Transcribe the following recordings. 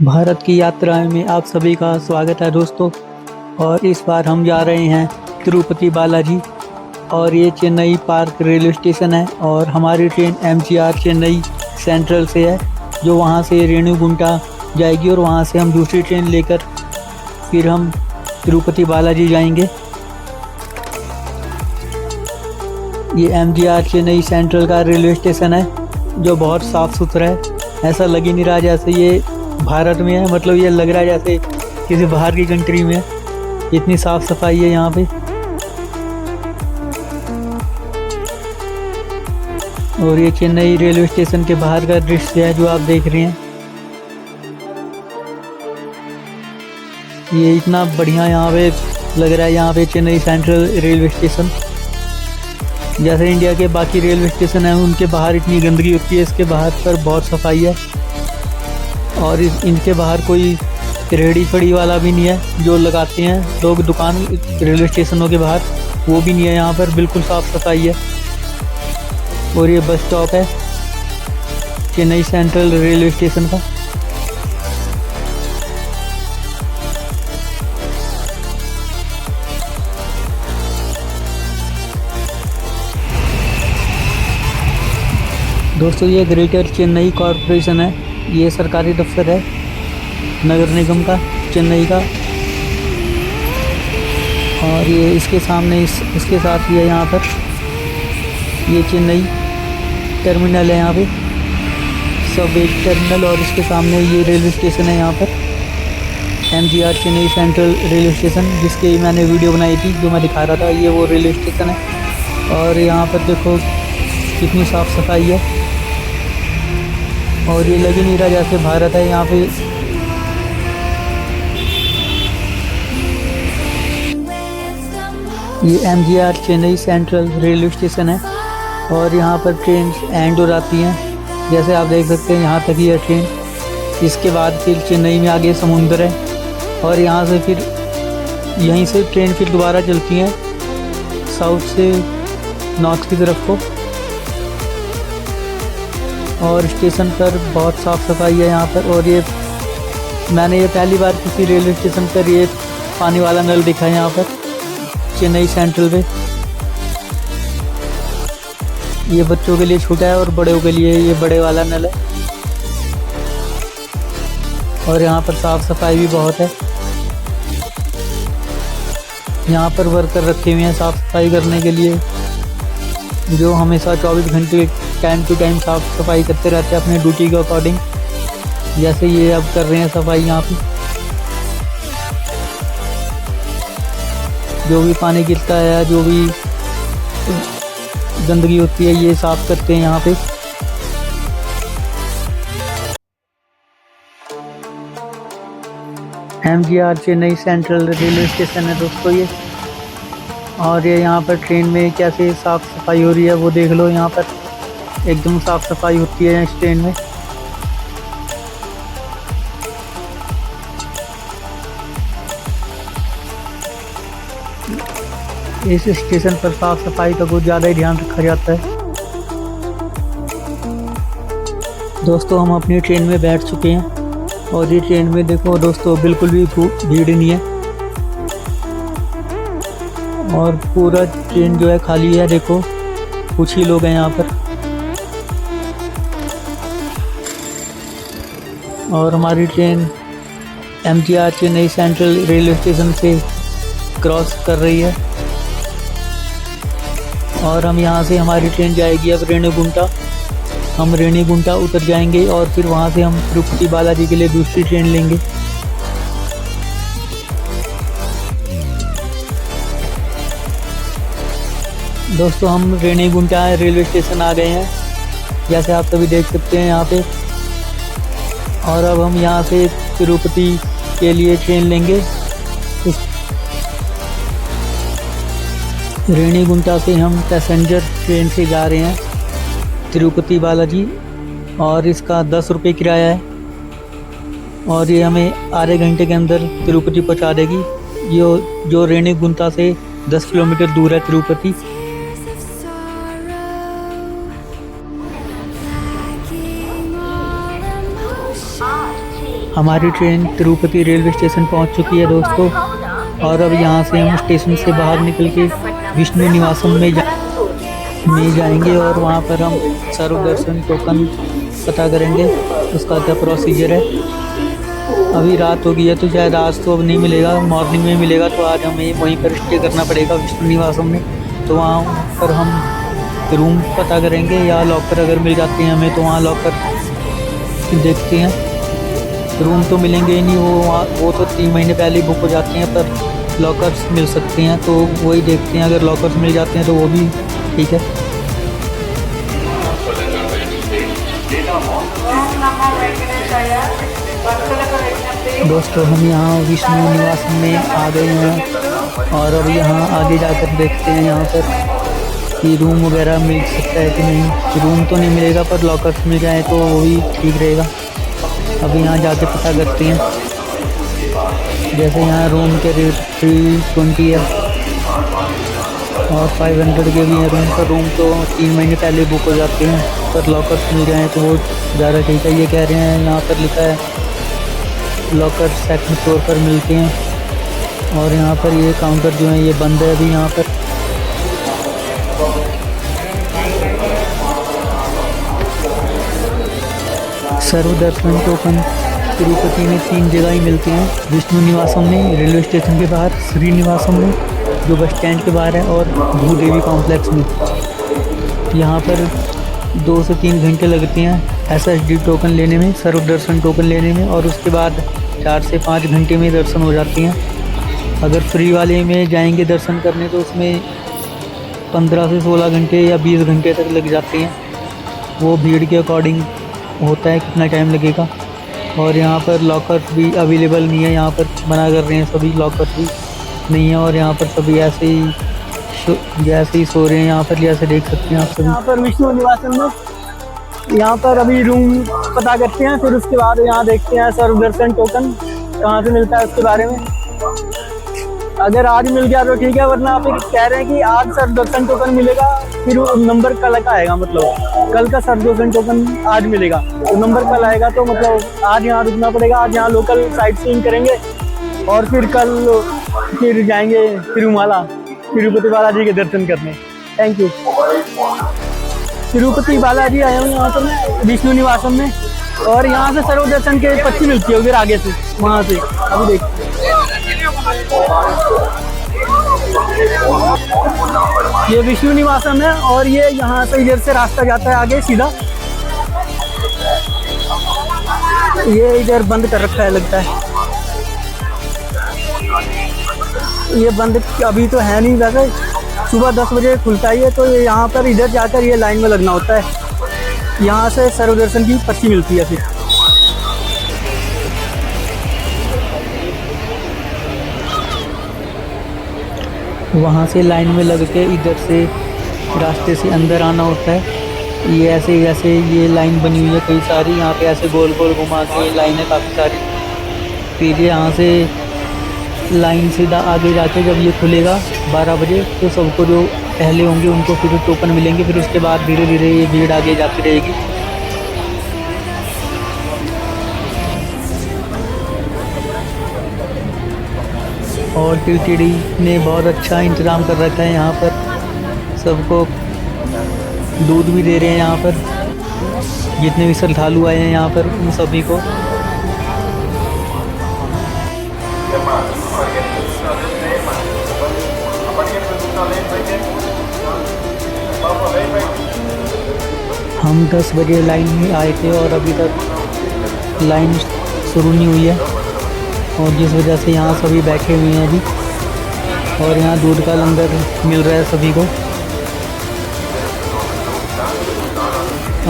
भारत की यात्रा में आप सभी का स्वागत है दोस्तों। और इस बार हम जा रहे हैं तिरुपति बालाजी और ये चेन्नई पार्क रेलवे स्टेशन है और हमारी ट्रेन MGR चेन्नई सेंट्रल से है जो वहाँ से रेणुगुंटा जाएगी और वहाँ से हम दूसरी ट्रेन लेकर फिर हम तिरुपति बालाजी जाएंगे। ये MGR चेन्नई सेंट्रल का रेलवे स्टेशन है जो बहुत साफ़ सुथरा है। ऐसा लग ही नहीं रहा जैसे ये भारत में है, मतलब ये लग रहा है जैसे किसी बाहर की कंट्री में है, इतनी साफ़ सफाई है यहाँ पे। और ये चेन्नई रेलवे स्टेशन के बाहर का दृश्य है जो आप देख रहे हैं। ये इतना बढ़िया यहाँ पे लग रहा है, यहाँ पे चेन्नई सेंट्रल रेलवे स्टेशन। जैसे इंडिया के बाकी रेलवे स्टेशन हैं उनके बाहर इतनी गंदगी होती है, इसके बाहर पर बहुत सफाई है। और इनके बाहर कोई रेहड़ी फड़ी वाला भी नहीं है जो लगाते हैं लोग दुकान रेलवे स्टेशनों के बाहर, वो भी नहीं है यहाँ पर, बिल्कुल साफ़ सफाई है। और ये बस स्टॉप है चेन्नई सेंट्रल रेलवे स्टेशन का। दोस्तों ये ग्रेटर चेन्नई कॉरपोरेशन है, ये सरकारी दफ्तर है नगर निगम का चेन्नई का। और ये इसके सामने इसके साथ ही है यहाँ पर ये चेन्नई टर्मिनल है, यहाँ पे सबवे टर्मिनल। और इसके सामने ये रेलवे स्टेशन है यहाँ पर MGR Chennai central railway station, जिसकी मैंने वीडियो बनाई थी जो मैं दिखा रहा था। ये वो रेलवे स्टेशन है और यहाँ पर देखो कितनी साफ़ सफाई है। और ये लग ही नहीं रहा जैसे भारत है यहाँ पे। ये MGR Chennai central railway station है और यहाँ पर ट्रेन एंड हो जाती हैं, जैसे आप देख सकते हैं यहाँ तक ही है ट्रेन। इसके बाद फिर चेन्नई में आगे समुंदर है और यहाँ से फिर यहीं से ट्रेन फिर दोबारा चलती हैं साउथ से नॉर्थ की तरफ को। और स्टेशन पर बहुत साफ़ सफाई है यहाँ पर। और ये मैंने ये पहली बार किसी रेलवे स्टेशन पर ये पानी वाला नल देखा है यहाँ पर चेन्नई सेंट्रल पे। ये बच्चों के लिए छोटा है और बड़ों के लिए ये बड़े वाला नल है। और यहाँ पर साफ़ सफाई भी बहुत है। यहाँ पर वर्कर रखे हुए हैं साफ़ सफाई करने के लिए, जो हमेशा 24 घंटे टाइम टू टाइम साफ़ सफाई करते रहते हैं अपने ड्यूटी के अकॉर्डिंग, जैसे ये अब कर रहे हैं सफाई यहाँ पे। जो भी पानी गिरता है, जो भी गंदगी होती है, ये साफ़ करते हैं यहाँ पे। MGR Chennai central railway station है दोस्तों ये। और ये यहाँ पर ट्रेन में कैसे साफ़ सफाई हो रही है वो देख लो, यहाँ पर एकदम साफ़ सफाई होती है इस ट्रेन में। इस स्टेशन पर साफ़ सफाई का कुछ ज़्यादा ही ध्यान रखा जाता है। दोस्तों हम अपनी ट्रेन में बैठ चुके हैं और ये ट्रेन में देखो दोस्तों बिल्कुल भी भीड़ नहीं है और पूरा ट्रेन जो है खाली है। देखो कुछ ही लोग हैं यहाँ पर। और हमारी train MGR Chennai central railway station से क्रॉस कर रही है और हम यहाँ से हमारी ट्रेन जाएगी अब रेणुगुंटा। हम रेणुगुंटा उतर जाएंगे और फिर वहाँ से हम तिरुपति बालाजी के लिए दूसरी ट्रेन लेंगे। दोस्तों हम रेणुगुंटा रेलवे स्टेशन आ गए हैं, जैसे आप सभी देख सकते हैं यहाँ पे। और अब हम यहाँ से तिरुपति के लिए ट्रेन लेंगे। रेणुगुंटा से हम पैसेंजर ट्रेन से जा रहे हैं तिरुपति बालाजी और इसका 10 रुपये किराया है और ये हमें आधे घंटे के अंदर तिरुपति पहुँचा देगी। जो रेणुगुंटा से 10 किलोमीटर दूर है तिरुपति। RT हमारी ट्रेन तिरुपति रेलवे स्टेशन पहुंच चुकी है दोस्तों, और अब यहाँ से हम स्टेशन से बाहर निकल के विष्णु निवासम में जाएंगे और वहाँ पर हम सर्व दर्शन टोकन पता करेंगे उसका क्या प्रोसीजर है। अभी रात हो गई है तो शायद आज तो अब नहीं मिलेगा, मॉर्निंग में मिलेगा, तो आज हमें वहीं पर स्टे करना पड़ेगा विष्णु निवासम में। तो वहाँ पर हम रूम पता करेंगे या लॉकर अगर मिल जाते हैं हमें तो वहाँ लॉकर देखते हैं। रूम तो मिलेंगे ही नहीं, वो तो 3 महीने पहले ही बुक हो जाते हैं, पर लॉकर्स मिल सकते हैं तो वही देखते हैं। अगर लॉकर्स मिल जाते हैं तो वो भी ठीक है। दोस्तों हम यहाँ विष्णु निवास में आ गए हैं और अब यहाँ आगे जाकर देखते हैं यहाँ पर कि रूम वगैरह मिल सकता है कि नहीं। रूम तो नहीं मिलेगा पर लॉकर्स मिल जाए तो वो भी ठीक रहेगा। अभी यहाँ जाके पता करते हैं। जैसे यहाँ रूम के रेट 320 है और 500 के भी हैं रूम पर। रूम तो 3 महीने पहले बुक हो जाते हैं, पर लॉकर्स मिल जाएँ तो वो ज़्यादा ठीक है। ये कह रहे हैं यहाँ पर लिखा है लॉकर सेकंड फ्लोर पर मिलते हैं, और यहाँ पर ये काउंटर जो है ये बंद है अभी यहाँ पर। सर्व दर्शन टोकन तिरुपति में 3 जगह ही मिलते हैं, विष्णु निवासम में, रेलवे स्टेशन के बाहर, श्रीनिवासम में जो बस स्टैंड के बाहर है, और भूदेवी कॉम्प्लेक्स में। यहाँ पर 2 से 3 घंटे लगते हैं SSD टोकन लेने में, सर्व दर्शन टोकन लेने में, और उसके बाद 4 से 5 घंटे में दर्शन हो जाते हैं। अगर फ्री वाले में जाएंगे दर्शन करने तो उसमें 15 से 16 घंटे या 20 घंटे तक लग जाते हैं। वो भीड़ के अकॉर्डिंग होता है कितना टाइम लगेगा। और यहाँ पर लॉकर्स भी अवेलेबल नहीं है, यहाँ पर मना कर रहे हैं सभी, लॉकर्स भी नहीं है। और यहाँ पर सभी ऐसे ही सो रहे हैं यहाँ पर, जैसे देख सकते हैं आप सभी। यहाँ पर विष्णु निवासन में यहाँ पर अभी रूम पता करते हैं, फिर उसके बाद यहाँ देखते हैं सर्व दर्शन टोकन कहाँ से मिलता है उसके बारे में। अगर आज मिल गया तो ठीक है, वरना आप कह रहे हैं कि आज सर्व दर्शन टोकन मिलेगा, फिर वो नंबर कल का आएगा, मतलब कल का सर्व दर्शन टोकन आज मिलेगा, तो नंबर कल आएगा। तो मतलब आज यहाँ रुकना पड़ेगा, आज यहाँ लोकल साइट सीइंग करेंगे और फिर कल फिर जाएंगे तिरुपति बालाजी के दर्शन करने। Thank you. तिरुपति बालाजी आया हूँ यहाँ पर विष्णु निवासम में, और यहाँ से सर्व दर्शन के पर्ची मिलती है उधर आगे से, वहाँ से। अभी देखते ये विष्णु निवासम है, और ये यहाँ से इधर से रास्ता जाता है आगे सीधा। ये इधर बंद कर रखा है लगता है, ये बंद अभी तो है नहीं, वैसे सुबह 10 बजे खुलता ही है। तो ये यहाँ पर इधर जाकर ये लाइन में लगना होता है, यहाँ से सर्व दर्शन की पर्ची मिलती है। फिर वहाँ से लाइन में लग के इधर से रास्ते से अंदर आना होता है। ये ऐसे ये लाइन बनी हुई है कई सारी, यहाँ पे ऐसे गोल गोल घुमा के लाइन है काफ़ी सारी। फिर यहाँ से लाइन सीधा आगे जाके जब ये खुलेगा 12 बजे, तो सबको जो पहले होंगे उनको फिर टोकन मिलेंगे। फिर उसके बाद धीरे धीरे ये भीड़ आगे जाती रहेगी। और TTD ने बहुत अच्छा इंतज़ाम कर रखा है यहाँ पर, सबको दूध भी दे रहे हैं यहाँ पर, जितने भी श्रद्धालु आए हैं यहाँ पर उन सभी को। हम 10 बजे लाइन में आए थे और अभी तक लाइन शुरू नहीं हुई है, और जिस वजह से यहाँ सभी बैठे हुए हैं अभी। और यहाँ दूध का लंगर मिल रहा है सभी को।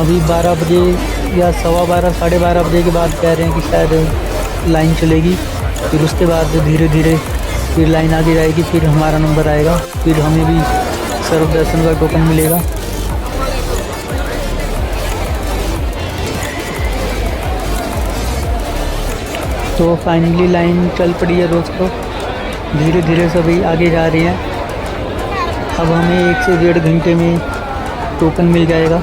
अभी 12 बजे या 12:15 साढ़े 12 बजे के बाद कह रहे हैं कि शायद लाइन चलेगी। फिर उसके बाद धीरे धीरे फिर लाइन आगे जाएगी, फिर हमारा नंबर आएगा, फिर हमें भी सर्व दर्शन का टोकन मिलेगा। तो फाइनली लाइन चल पड़ी है दोस्तों, धीरे धीरे सभी आगे जा रहे हैं। अब हमें 1 से 1.5 घंटे में टोकन मिल जाएगा।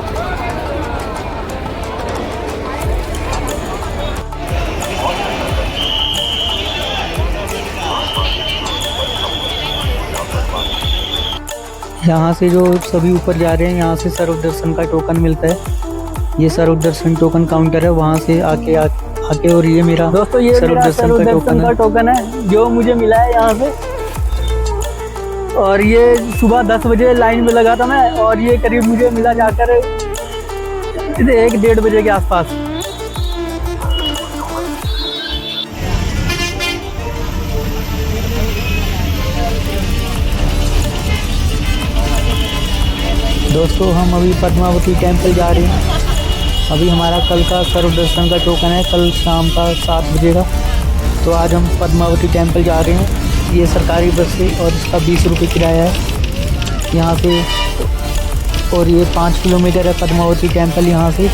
यहाँ से जो सभी ऊपर जा रहे हैं यहाँ से सर्व दर्शन का टोकन मिलता है। ये सर्व दर्शन टोकन काउंटर है, वहाँ से आके और ये मेरा दोस्तों ये सर्व मेरा दर्शन सर्व का दर्शन का टोकन है जो मुझे मिला है यहाँ से। और ये सुबह 10 बजे लाइन में लगा था मैं, और ये करीब मुझे मिला जाकर 1-1:30 बजे के आसपास। दोस्तों हम अभी पद्मावती टेम्पल जा रहे हैं। अभी हमारा कल का सर्व दर्शन का टोकन है, कल शाम का 7 बजे का। तो आज हम पद्मावती टेम्पल जा रहे हैं। ये सरकारी बस है और इसका 20 रुपये किराया है यहाँ से। और ये 5 किलोमीटर है पद्मावती टेम्पल यहाँ से।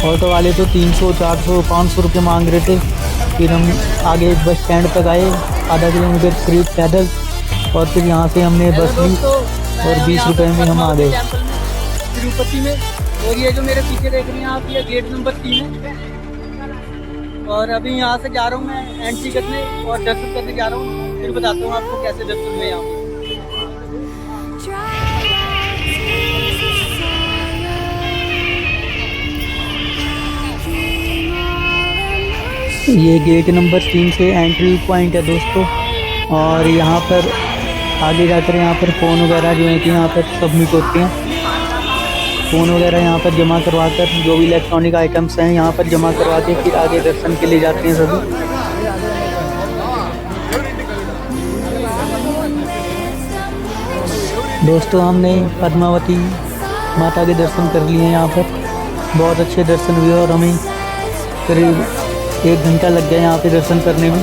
ऑटो वाले तो 300, 400, 500 रुपये मांग रहे थे। फिर हम आगे बस स्टैंड तक आए, आधा किलोमीटर करीब पैदल, और फिर यहाँ से हमने बस ली और 20 रुपये में हम आ गए तिरुपति में। और ये जो मेरे पीछे देख रही हैं आप, ये गेट नंबर 3 है। और अभी यहाँ से जा रहा हूँ मैं एंट्री करने और दर्शन करने जा रहा हूँ। फिर बताता हूँ आपको कैसे दर्शन हुए यहाँ पे। ये गेट नंबर 3 से एंट्री पॉइंट है दोस्तों। और यहाँ पर आगे जाकर यहाँ पर फ़ोन वगैरह जो है कि यहाँ पर सबमिट होते हैं। फ़ोन वगैरह यहाँ पर जमा करवा कर, जो भी इलेक्ट्रॉनिक आइटम्स हैं यहाँ पर जमा करवा के फिर आगे दर्शन के लिए जाते हैं सभी। दोस्तों हमने पद्मावती माता के दर्शन कर लिए हैं यहाँ पर। बहुत अच्छे दर्शन हुए और हमें करीब 1 घंटा लग गया यहाँ पे दर्शन करने में।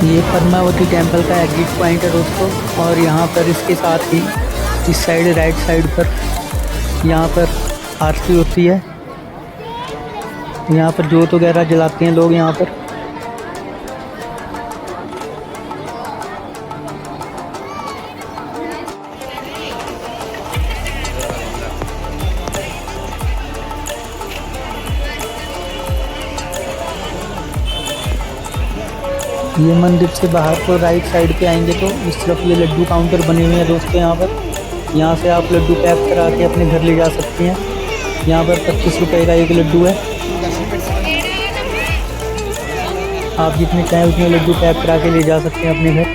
ये पद्मावती टेम्पल का एग्जिट पॉइंट है दोस्तों। और यहाँ पर इसके साथ ही इस साइड राइट साइड पर यहाँ पर आरती होती है। यहाँ पर जोत वगैरह जलाते हैं लोग यहाँ पर। ये मंदिर से बाहर को राइट साइड पे आएंगे तो इस तरफ ये लड्डू काउंटर बने हुए हैं दोस्तों। यहाँ पर यहाँ से आप लड्डू पैक करा के अपने घर ले जा सकते हैं। यहाँ पर 25 रुपये का एक लड्डू है। आप जितने चाहें उतने लड्डू पैक करा के ले जा सकते हैं अपने घर।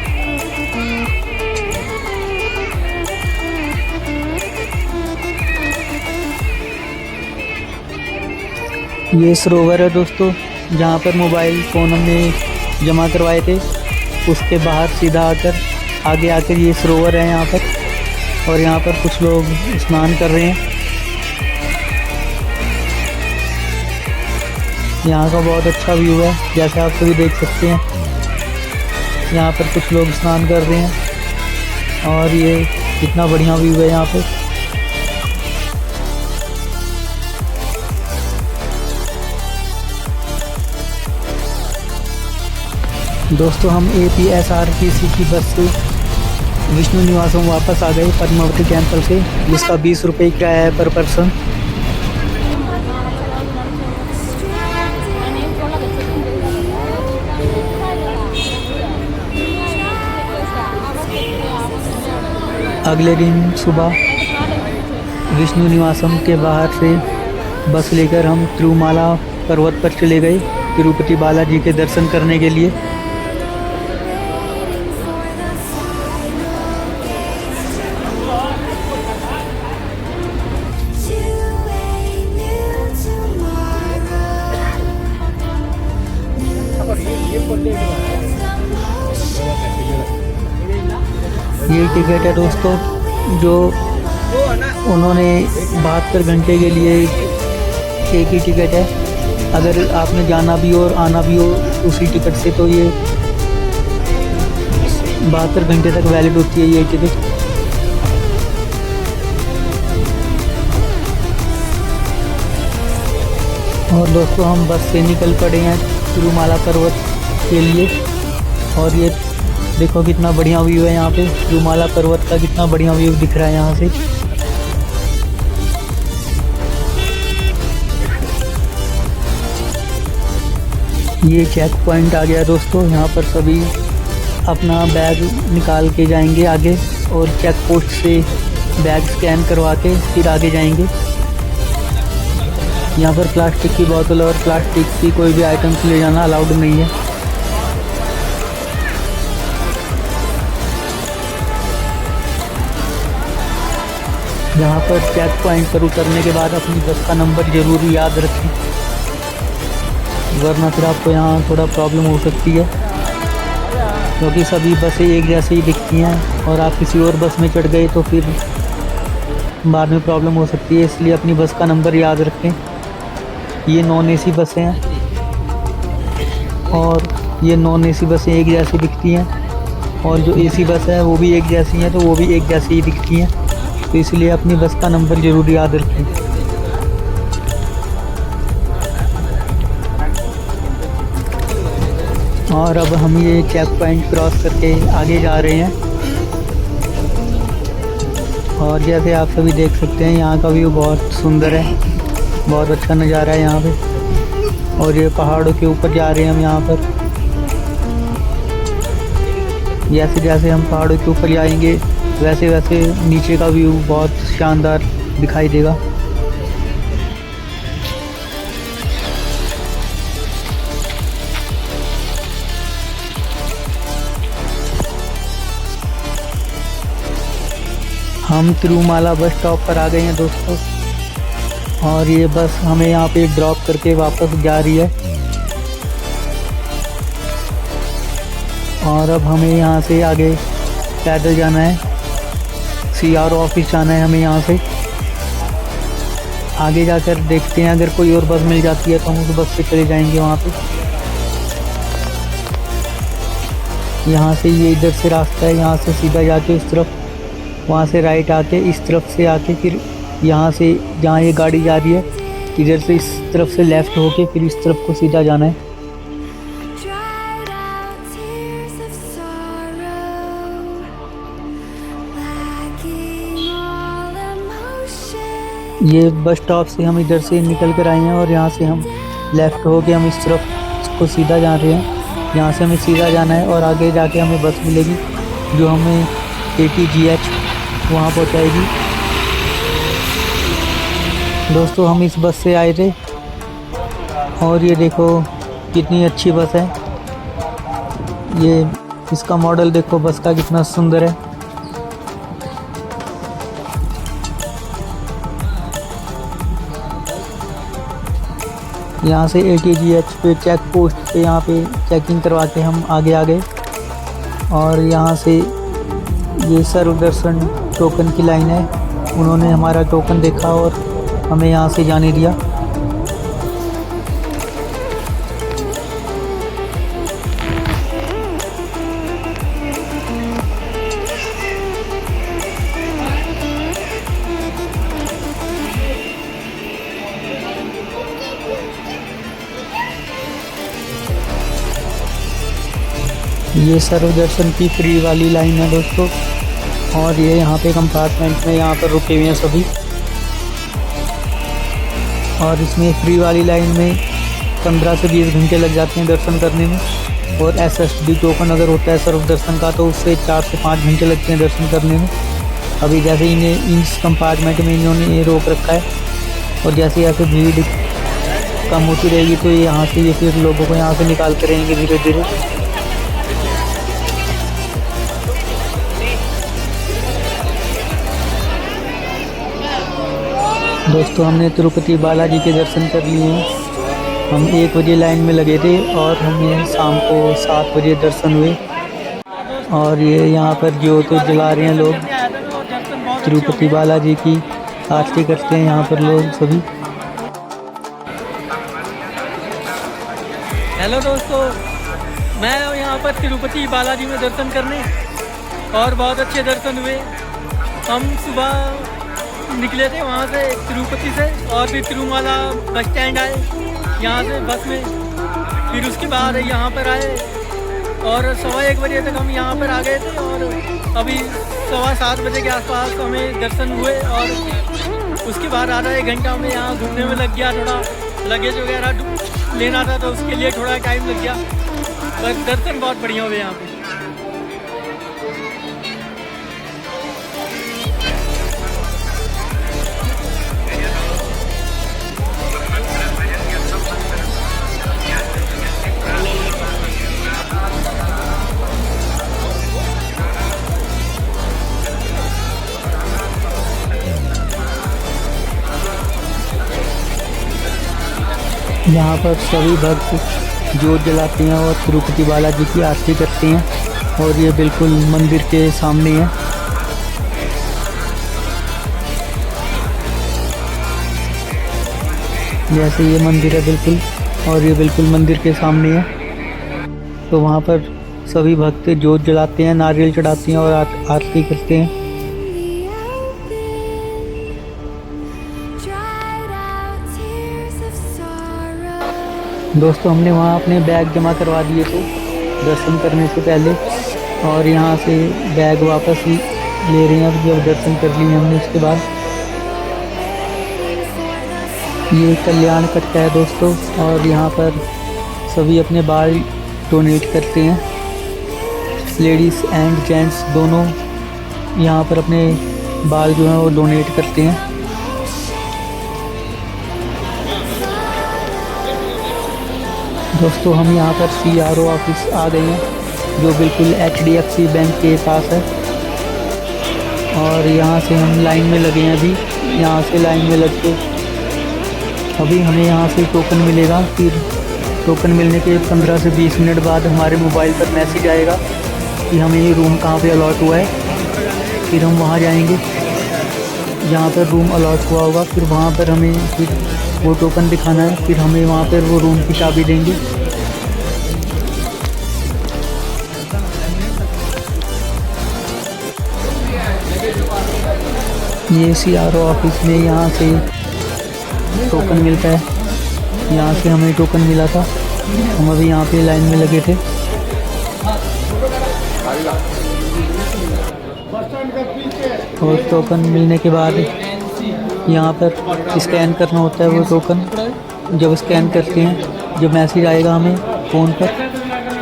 ये सरोवर है दोस्तों, जहाँ पर मोबाइल फ़ोन हमने जमा करवाए थे। उसके बाहर सीधा आगे आकर ये सरोवर है यहाँ पर। और यहाँ पर कुछ लोग स्नान कर रहे हैं। यहाँ का बहुत अच्छा व्यू है, जैसे आप सभी देख सकते हैं। यहाँ पर कुछ लोग स्नान कर रहे हैं और ये कितना बढ़िया व्यू है यहाँ पे। दोस्तों हम APSRTC की बस से विष्णु निवासम वापस आ गए पद्मावती टेम्पल से, जिसका 20 रुपये किराया है पर पर्सन। अगले दिन सुबह विष्णु निवासम के बाहर से बस लेकर हम तिरुमाला पर्वत पर चले गए तिरुपति बालाजी के दर्शन करने के लिए। ये टिकट है दोस्तों जो उन्होंने 72 घंटे के लिए एक ही टिकट है। अगर आपने जाना भी हो और आना भी हो उसी टिकट से तो ये 72 घंटे तक वैलिड होती है ये टिकट। और दोस्तों हम बस से निकल पड़े हैं तिरुमाला पर्वत के लिए। और ये देखो कितना बढ़िया व्यू है यहाँ पे, तिरुमाला पर्वत का कितना बढ़िया व्यू दिख रहा है यहाँ से। ये चेक पॉइंट आ गया दोस्तों, यहाँ पर सभी अपना बैग निकाल के जाएंगे आगे और चेक पोस्ट से बैग स्कैन करवा के फिर आगे जाएंगे। यहाँ पर प्लास्टिक की बोतल और प्लास्टिक की कोई भी आइटम्स ले जाना अलाउड नहीं है। यहाँ पर चेक पॉइंट पर उतरने के बाद अपनी बस का नंबर ज़रूर याद रखें, वरना फिर आपको यहाँ थोड़ा प्रॉब्लम हो सकती है, क्योंकि सभी बसें एक जैसे ही दिखती हैं और आप किसी और बस में चढ़ गए तो फिर बाद में प्रॉब्लम हो सकती है। इसलिए अपनी बस का नंबर याद रखें। ये नॉन एसी बसें हैं और ये नॉन एसी बसें एक जैसी दिखती हैं, और जो एसी बस है वो भी एक जैसी हैं, तो वो भी एक जैसी ही दिखती हैं। तो इसलिए अपनी बस का नंबर ज़रूर याद रखें। और अब हम ये चेक पॉइंट क्रॉस करके आगे जा रहे हैं, और जैसे आप सभी देख सकते हैं यहाँ का व्यू बहुत सुंदर है, बहुत अच्छा नज़ारा है यहाँ पे। और ये पहाड़ों के ऊपर जा रहे हैं हम यहाँ पर। जैसे जैसे हम पहाड़ों के ऊपर जाएंगे वैसे वैसे नीचे का व्यू बहुत शानदार दिखाई देगा। हम तिरुमाला बस स्टॉप पर आ गए हैं दोस्तों, और ये बस हमें यहाँ पे ड्रॉप करके वापस जा रही है। और अब हमें यहाँ से आगे पैदल जाना है, CRO ऑफिस जाना है हमें। यहाँ से आगे जाकर देखते हैं, अगर कोई और बस मिल जाती है तो हम उस बस से चले जाएंगे वहाँ पे। यहाँ से ये इधर से रास्ता है, यहाँ से सीधा जाके उस तरफ, वहाँ से राइट आके इस तरफ से आके फिर यहाँ से जहाँ ये गाड़ी जा रही है इधर से इस तरफ से लेफ़्ट होके फिर इस तरफ को सीधा जाना है। ये बस स्टॉप से हम इधर से निकल कर आए हैं और यहाँ से हम लेफ़्ट होके हम इस तरफ को सीधा जा रहे हैं। यहाँ से हमें सीधा जाना है और आगे जाके हमें बस मिलेगी जो हमें ATGH वहाँ पहुँचाएगी। दोस्तों हम इस बस से आए थे और ये देखो कितनी अच्छी बस है। ये इसका मॉडल देखो बस का कितना सुंदर है। यहाँ से ATGH पे चेक पोस्ट पे यहाँ पे चेकिंग करवा के हम आगे आ गए, और यहाँ से ये सर्व दर्शन टोकन की लाइन है। उन्होंने हमारा टोकन देखा और हमें यहाँ से जाने दिया। ये सर्व दर्शन की फ्री वाली लाइन है दोस्तों, और ये यहाँ पे कंपार्टमेंट में यहाँ पर रुके हुए हैं सभी। और इसमें फ्री वाली लाइन में 15 से 20 घंटे लग जाते हैं दर्शन करने में, और SSD टोकन अगर होता है सर्व दर्शन का तो उससे 4 से 5 घंटे लगते हैं दर्शन करने में। अभी जैसे इन्हें इस कंपार्टमेंट में इन्होंने ये रोक रखा है, और जैसे जैसे भीड़ कम होती रहेगी तो यहाँ से ये फिर लोगों को यहाँ से निकालते रहेंगे धीरे धीरे। दोस्तों हमने तिरुपति बालाजी के दर्शन कर लिए हैं। हम 1 बजे लाइन में लगे थे और हमें शाम को 7 बजे दर्शन हुए। और ये यहाँ पर ज्योत जला रहे हैं लोग, तिरुपति बालाजी की आरती करते हैं यहाँ पर लोग सभी। हेलो दोस्तों, मैं यहाँ पर तिरुपति बालाजी में दर्शन करने, और बहुत अच्छे दर्शन हुए। हम सुबह निकले थे वहाँ से तिरुपति से, और फिर तिरुमाला बस स्टैंड आए यहाँ से बस में, फिर उसके बाद यहाँ पर आए और 1:15 बजे तक हम यहाँ पर आ गए थे और अभी 7:15 बजे के आसपास हमें दर्शन हुए और उसके बाद आधा 1 घंटा हमें यहाँ घूमने में लग गया। थोड़ा लगेज वगैरह लेना था तो उसके लिए थोड़ा टाइम लग गया, पर दर्शन बहुत बढ़िया हुए यहाँ पे। यहाँ पर सभी भक्त जोत जलाते हैं और तिरुपति बालाजी की आरती करते हैं और ये बिल्कुल मंदिर के सामने है। जैसे ये मंदिर है बिल्कुल, और ये बिल्कुल मंदिर के सामने है। तो वहाँ पर सभी भक्त जोत जलाते हैं, नारियल चढ़ाते हैं और आरती करते हैं। दोस्तों हमने वहाँ अपने बैग जमा करवा दिए थे दर्शन करने से पहले, और यहाँ से बैग वापस ले रहे हैं जब दर्शन कर लिए हमने। उसके बाद ये कल्याण कट का है दोस्तों, और यहाँ पर सभी अपने बाल डोनेट करते हैं। लेडीज़ एंड जेंट्स दोनों यहाँ पर अपने बाल जो हैं वो डोनेट करते हैं। दोस्तों हम यहाँ पर CRO ऑफिस आ गए हैं जो बिल्कुल HDFC बैंक के पास है, और यहाँ से हम लाइन में लगे हैं। अभी यहाँ से लाइन में लग के अभी हमें यहाँ से टोकन मिलेगा। फिर टोकन मिलने के 15 से 20 मिनट बाद हमारे मोबाइल पर मैसेज आएगा कि हमें ये रूम कहाँ पे अलॉट हुआ है। फिर हम वहाँ जाएंगे जहाँ पर रूम अलॉट हुआ होगा, फिर वहाँ पर हमें फिर वो टोकन दिखाना है। फिर हमें वहाँ पर वो रूम की चाबी देंगे। ये CRO ऑफिस में यहाँ से टोकन मिलता है। यहाँ से हमें टोकन मिला था, हम अभी यहाँ पे लाइन में लगे थे। और टोकन मिलने के बाद यहाँ पर स्कैन करना होता है वो टोकन। जब स्कैन करते हैं, जब मैसेज आएगा हमें फ़ोन पर,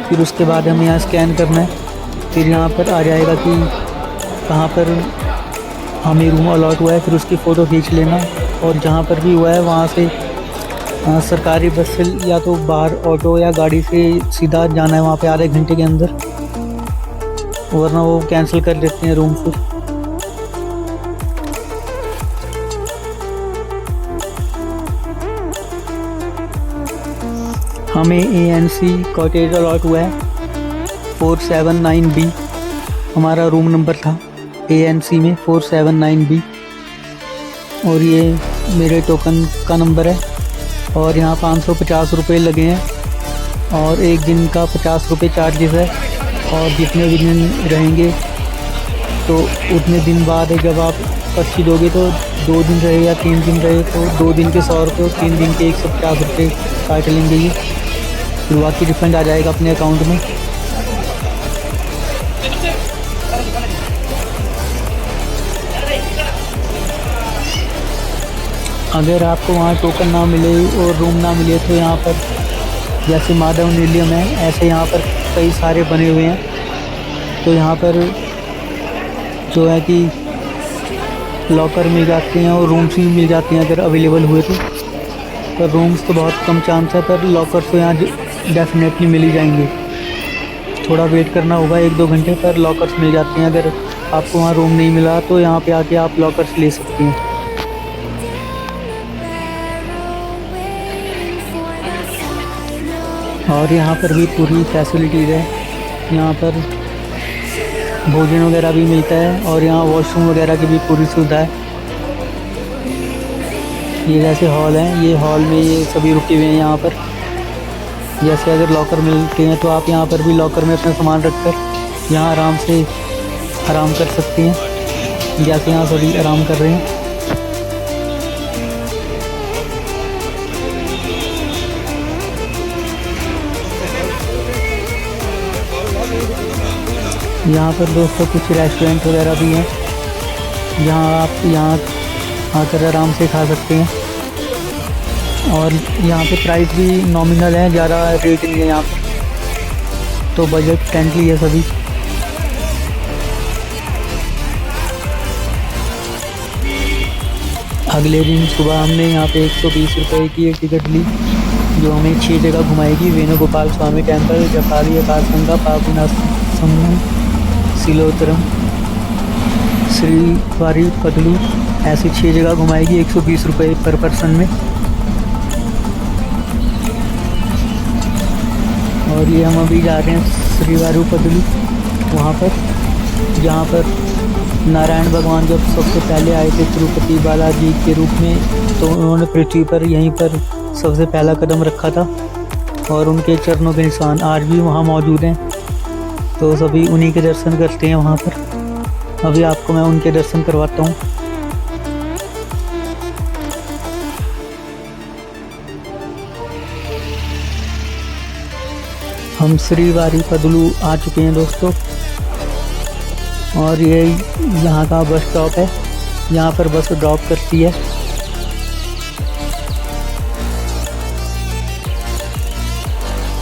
फिर उसके बाद हमें यहाँ स्कैन करना है। फिर यहाँ पर आ जाएगा कि कहाँ पर हमें रूम अलॉट हुआ है, फिर उसकी फ़ोटो खींच लेना। और जहाँ पर भी हुआ है वहाँ से सरकारी बस से या तो बाहर ऑटो या गाड़ी से सीधा जाना है वहाँ पे आधे घंटे के अंदर, वरना वो कैंसिल कर देते हैं रूम फिर। हमें ANC कॉटेज अलॉट हुआ है 479B, हमारा रूम नंबर था ANC में 479B, और ये मेरे टोकन का नंबर है। और यहाँ 550 रुपये लगे हैं और एक दिन का 50 रुपये चार्जेस है। और जितने भी दिन रहेंगे तो उतने दिन बाद जब आप पर्ची दोगे तो 2 दिन रहे या 3 दिन रहे तो 2 दिन के 100 रुपये और 3 दिन के 150 रुपये काट लेंगे ये, फिर बाकी रिफंड आ जाएगा अपने अकाउंट में। अगर आपको वहाँ टोकन ना मिले और रूम ना मिले तो यहाँ पर जैसे माधव नीलियम है, ऐसे यहाँ पर कई सारे बने हुए हैं। तो यहाँ पर जो है कि लॉकर मिल जाते हैं और रूम्स भी मिल जाते हैं अगर अवेलेबल हुए तो। पर रूम्स तो बहुत कम चांस है, पर लॉकर तो यहाँ डेफिनेटली मिल ही जाएंगे। थोड़ा वेट करना होगा 1-2 घंटे, पर लॉकर्स मिल जाते हैं। अगर आपको वहाँ रूम नहीं मिला तो यहाँ पे आके आप लॉकर्स ले सकते हैं। और यहाँ पर भी पूरी फैसिलिटीज़ है। यहाँ पर भोजन वगैरह भी मिलता है और यहाँ वॉशरूम वगैरह की भी पूरी सुविधा है। ये जैसे हॉल है, ये हॉल में ये सभी रुके हुए हैं यहाँ पर। जैसे अगर लॉकर मिलते हैं तो आप यहाँ पर भी लॉकर में अपना सामान रखकर यहाँ आराम से आराम कर सकते हैं, जैसे यहाँ सभी आराम कर रहे हैं। यहाँ पर दोस्तों कुछ रेस्टोरेंट वगैरह भी हैं, जहाँ आप यहाँ आकर आराम से खा सकते हैं। और यहाँ पे प्राइस भी नॉमिनल है, ज़्यादा रेट नहीं है यहाँ पर, तो बजट फ्रेंडली है सभी। अगले दिन सुबह हमने यहाँ पे 120 रुपये की एक टिकट ली, जो हमें 6 जगह घुमाएगी। वेणुगोपाल स्वामी टेम्पल, जपाली आकाशगंगा, पापनासम, सिलोतरम, श्रीवारी पदलू, ऐसी 6 जगह घुमाएगी 120 रुपये पर पर्सन में। और ये हम अभी जा रहे हैं श्रीवारी पदलू, वहाँ पर जहाँ पर नारायण भगवान जब सबसे पहले आए थे तिरुपति बालाजी के रूप में, तो उन्होंने पृथ्वी पर यहीं पर सबसे पहला कदम रखा था, और उनके चरणों के निशान आज भी वहाँ मौजूद हैं। तो सभी उन्हीं के दर्शन करते हैं वहाँ पर। अभी आपको मैं उनके दर्शन करवाता हूँ। हम श्रीवारी पदलू आ चुके हैं दोस्तों, और ये यहाँ का बस स्टॉप है, यहाँ पर बस ड्रॉप करती है।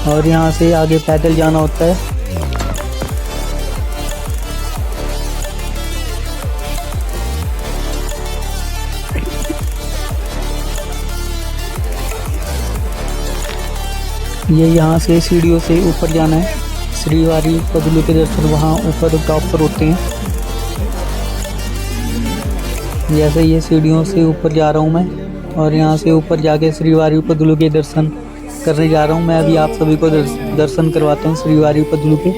और यहाँ से आगे पैदल जाना होता है। ये यहाँ से सीढ़ियों से ऊपर जाना है। श्रीवारी पदलू के दर्शन वहाँ ऊपर टॉप पर होते हैं। जैसे ये सीढ़ियों से ऊपर जा रहा हूँ मैं, और यहाँ से ऊपर जाके श्रीवारी पदलू के दर्शन करने जा रहा हूँ मैं। अभी आप सभी को दर्शन करवाता हूँ श्रीवारी पदलू के।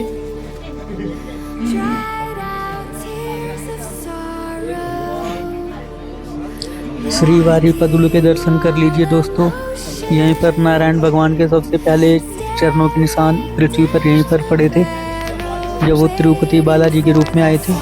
श्रीवारी पदलू के दर्शन कर लीजिए दोस्तों। यहीं पर नारायण भगवान के सबसे पहले चरणों के निशान पृथ्वी पर यहीं पर पड़े थे, जब वो तिरुपति बालाजी के रूप में आए थे।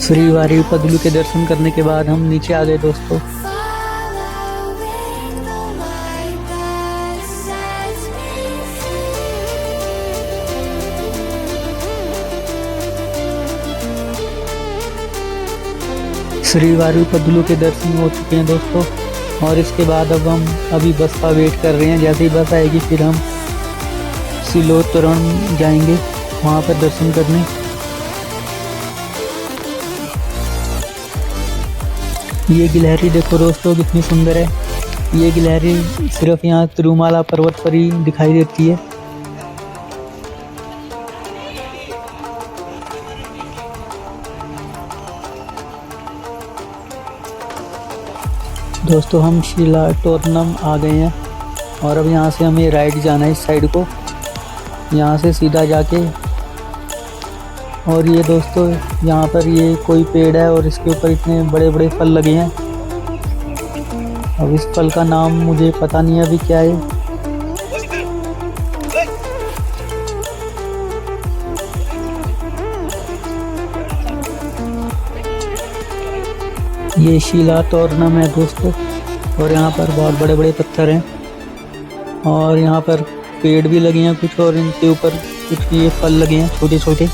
श्रीवारी पदलू के दर्शन करने के बाद हम नीचे आ गए दोस्तों। श्रीवारी पदलू के दर्शन हो चुके हैं दोस्तों, और इसके बाद अब हम अभी बस का वेट कर रहे हैं। जैसे ही बस आएगी फिर हम सिलोतरम जाएंगे वहाँ पर दर्शन करने। ये गिलहरी देखो दोस्तों कितनी सुंदर है। ये गिलहरी सिर्फ यहाँ तिरुमाला पर्वत पर ही दिखाई देती है। दोस्तों हम शिलाटोरनम आ गए हैं, और अब यहाँ से हमें राइट जाना है इस साइड को, यहाँ से सीधा जाके। और ये दोस्तों यहाँ पर ये कोई पेड़ है, और इसके ऊपर इतने बड़े बड़े फल लगे हैं। अब इस फल का नाम मुझे पता नहीं है अभी क्या है। ये शिलाटोरनम है दोस्तों, और यहाँ पर बहुत बड़े बड़े पत्थर हैं, और यहाँ पर पेड़ भी लगे हैं कुछ, और इनके ऊपर कुछ ये फल लगे हैं छोटे छोटे।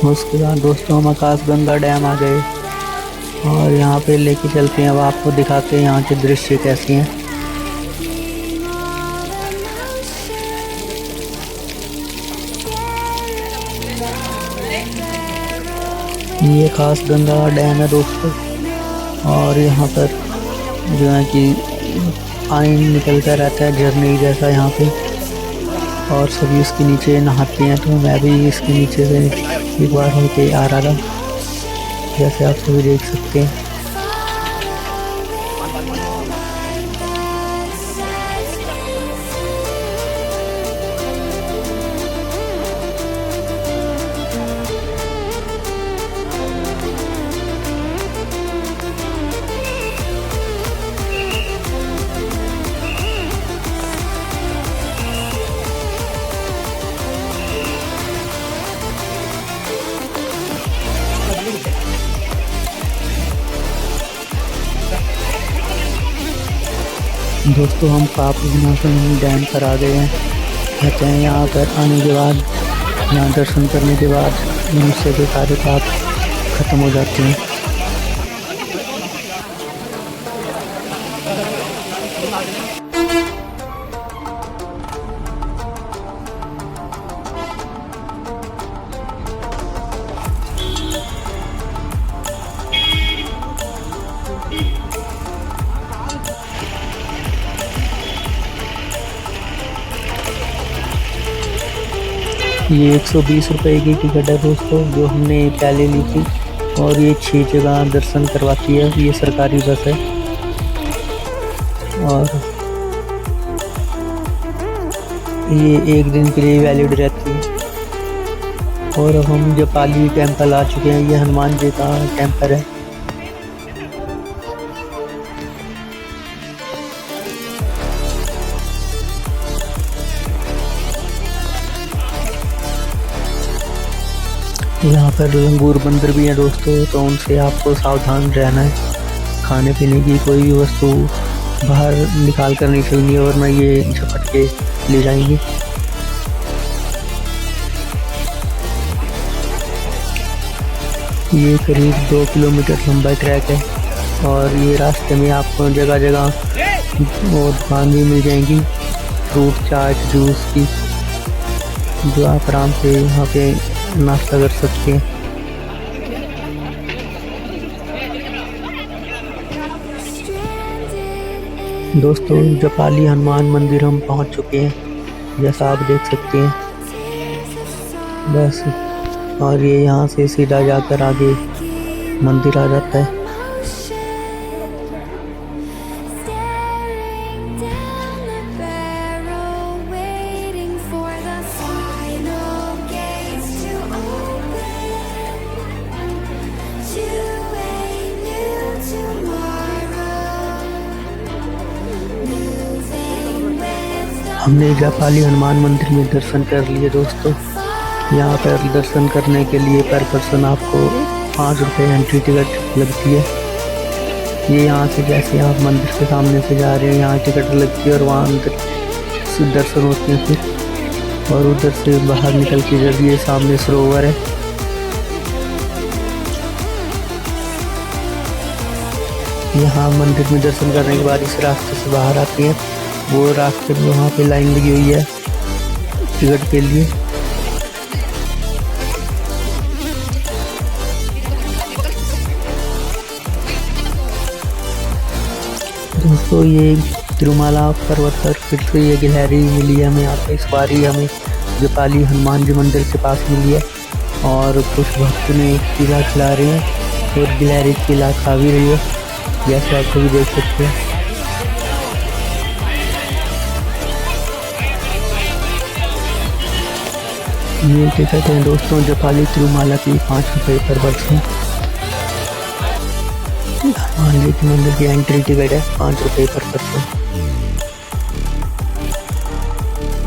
उसके बाद दोस्तों हम आकाशगंगा डैम आ गए, और यहाँ पे लेके चलते हैं। अब आपको दिखाते हैं यहाँ के दृश्य कैसे हैं। ये आकाशगंगा डैम है दोस्तों। और यहाँ पर जो है कि पानी निकलता रहता है झरने जैसा यहाँ पे, और सभी इसके नीचे नहाते हैं। तो मैं भी इसके नीचे से एक बार होके आ रहा था, जैसे आप सभी देख सकते हैं। दोस्तों हम पाप विनाशन डैम पर आ गए हैं। कहते हैं यहाँ पर आने के बाद, यहाँ दर्शन करने के बाद मनुष्य के सारे पाप खत्म हो जाते हैं। ये 120 रुपये की टिकट है दोस्तों, जो हमने पहले ली थी, और ये 6 जगह दर्शन करवाती है। ये सरकारी बस है, और ये 1 दिन के लिए वैलिड रहती है। और अब हम जपाली टेम्पल आ चुके हैं। ये हनुमान जी का टेम्पल है। यहाँ पर लंगूर बंदर भी हैं दोस्तों, तो उनसे आपको सावधान रहना है। खाने पीने की कोई भी वस्तु बाहर निकाल कर नहीं चलनी है, वरना ये झपट के ले जाएंगे। ये करीब 2 किलोमीटर लंबा ट्रैक है, और ये रास्ते में आपको जगह जगह और दुकान भी मिल जाएंगी, फ्रूट चाट जूस की, जो आप आराम से यहाँ पे नाश्ता कर सकते हैं। दोस्तों जपाली हनुमान मंदिर हम पहुंच चुके हैं, जैसा आप देख सकते हैं। बस, और ये यहाँ से सीधा जाकर आगे मंदिर आ जाता है। हमने जपाली हनुमान मंदिर में दर्शन कर लिए दोस्तों। यहाँ पर दर्शन करने के लिए पर पर्सन आपको 5 रुपये एंट्री टिकट लगती है। ये यहाँ से जैसे आप मंदिर के सामने से जा रहे हैं, यहाँ टिकट लगती है, और वहाँ अंदर से दर्शन होते हैं फिर। और उधर से बाहर निकल के जब ये सामने सरोवर है, यहाँ मंदिर में दर्शन करने के बाद इस रास्ते से बाहर आते हैं। वो रास्ते में वहाँ पे लाइन लगी हुई है टिकट के लिए। दोस्तों ये तिरुमाला पर्वत पर फिर से ये गिलहरी मिली है हमें यहाँ पे। इस बार ही हमें जपाली हनुमान जी मंदिर के पास मिली है, और कुछ भक्त ने केला खिला रहे हैं, और गिलहरी केला खा भी रही है, जैसे आप भी देख सकते हैं। ये टिकट है दोस्तों जपाली तिरुमाला की 5 रुपये पर पर्सन। हनुमान जी के मंदिर की एंट्री टिकट है 5 रुपये पर पर्सन।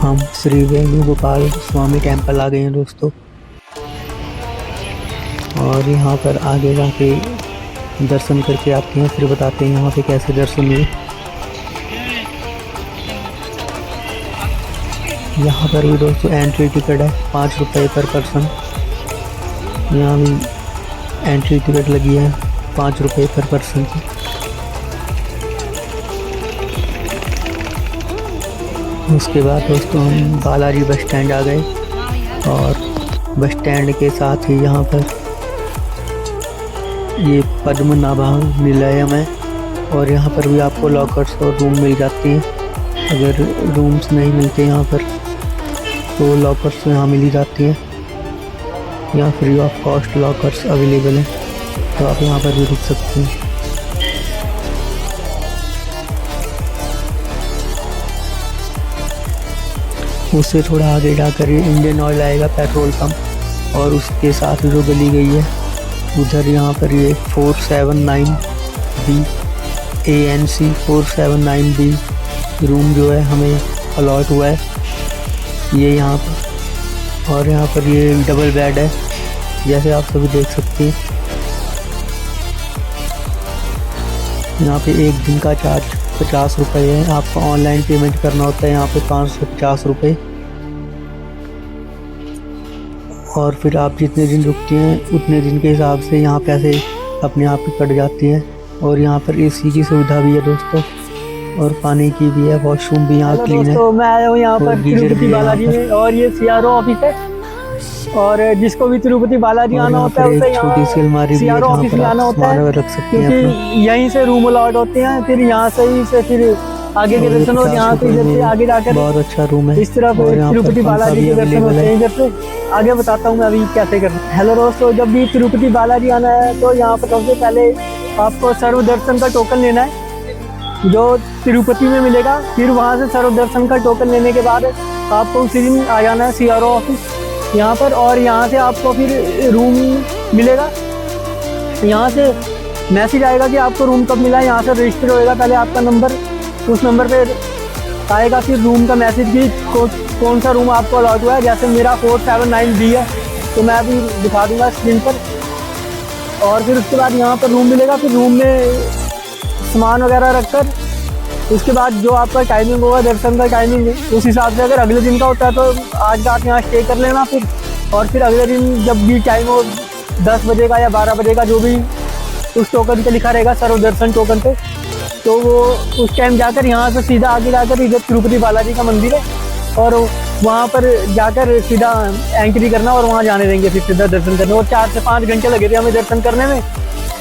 हम श्री वेणुगोपाल स्वामी टेम्पल आ गए हैं दोस्तों, और यहाँ पर आगे जाके दर्शन करके आते हैं, फिर बताते हैं यहाँ पे कैसे दर्शन हुए। यहाँ पर भी दोस्तों एंट्री टिकट है 5 रुपये पर पर्सन। यहाँ भी एंट्री टिकट लगी है 5 रुपये पर पर्सन की। उसके बाद दोस्तों हम बालाजी बस स्टैंड आ गए, और बस स्टैंड के साथ ही यहाँ पर ये पद्मनाभा निलयम है और यहाँ पर भी आपको लॉकर्स और रूम मिल जाती हैं। अगर रूम्स नहीं मिलते यहाँ पर तो लॉकर्स यहाँ मिल ही जाती हैं। यहाँ free of cost lockers available हैं, तो आप यहाँ पर भी रुक सकते हैं। उससे थोड़ा आगे जाकर ये इंडियन ऑयल आएगा पेट्रोल पंप, और उसके साथ जो गली गई है उधर यहाँ पर ये 479B ANC 479B रूम जो है हमें अलॉट हुआ है ये यहाँ पर। और यहाँ पर ये डबल बेड है जैसे आप सभी देख सकते हैं। यहाँ पे एक दिन का चार्ज 50 रुपये है, आपको ऑनलाइन पेमेंट करना होता है यहाँ पे 550 रुपये। और फिर आप जितने दिन रुकते हैं उतने दिन के हिसाब से यहाँ पैसे अपने आप ही कट जाते हैं। और यहाँ पर एसी की सुविधा भी है दोस्तों, और पानी की भी है, वॉशरूम भी यहाँ क्लीन है। तो मैं आया हूँ यहाँ पर गीजर तिरुपति भी है बालाजी यहाँ में, और ये CRO ऑफिस है। और जिसको भी तिरुपति बालाजी आना होता है उसे छोटी सी अलमारी भी है CRO जहाँ ऑफिस पर में आना आप होता है, सामान रख सकते हैं अपना। क्योंकि यहीं से रूम अलॉट होते हैं। फिर यहाँ से फिर आगे के दर्शन और यहाँ से इधर से आगे जाकर बहुत अच्छा रूम है। इस तरफ और यहाँ पर तिरुपति पंखा बालाजी भी के दर्शन अवेलेबल होते है। हैं। इधर से आगे बताता हूँ मैं अभी कैसे करना है। हेलो दोस्तों, जब भी तिरुपति बालाजी आना है तो यहाँ पर सबसे पहले आपको सर्व दर्शन का टोकन लेना है जो तिरुपति में मिलेगा। फिर वहाँ से सर्व दर्शन का टोकन लेने के बाद आपको उसी दिन आ जाना है CRO ऑफिस यहाँ पर, और यहाँ से आपको फिर रूम मिलेगा। यहाँ से मैसेज आएगा कि आपको रूम कब मिला है, यहाँ से रजिस्टर होएगा पहले आपका नंबर, उस नंबर पे आएगा फिर रूम का मैसेज कि कौन सा रूम आपको अलॉट हुआ है। जैसे मेरा 479B है तो मैं अभी दिखा दूँगा स्क्रीन पर। और फिर उसके बाद यहाँ पर रूम मिलेगा। फिर रूम में सामान वगैरह रखकर उसके बाद जो आपका टाइमिंग होगा दर्शन का टाइमिंग उस हिसाब से, अगर अगले दिन का होता है तो आज रात यहाँ स्टे कर लेना फिर। और फिर अगले दिन जब भी टाइम हो 10 बजे का या 12 बजे का, जो भी उस टोकन पे लिखा रहेगा सर्व दर्शन टोकन पे, तो वो उस टाइम जाकर यहाँ से सीधा आगे जाकर इधर तिरुपति बालाजी का मंदिर है और वहाँ पर जाकर सीधा एंट्री करना और वहाँ जाने देंगे फिर सीधा दर्शन करने। और 4 से 5 घंटे लगे थे हमें दर्शन करने में,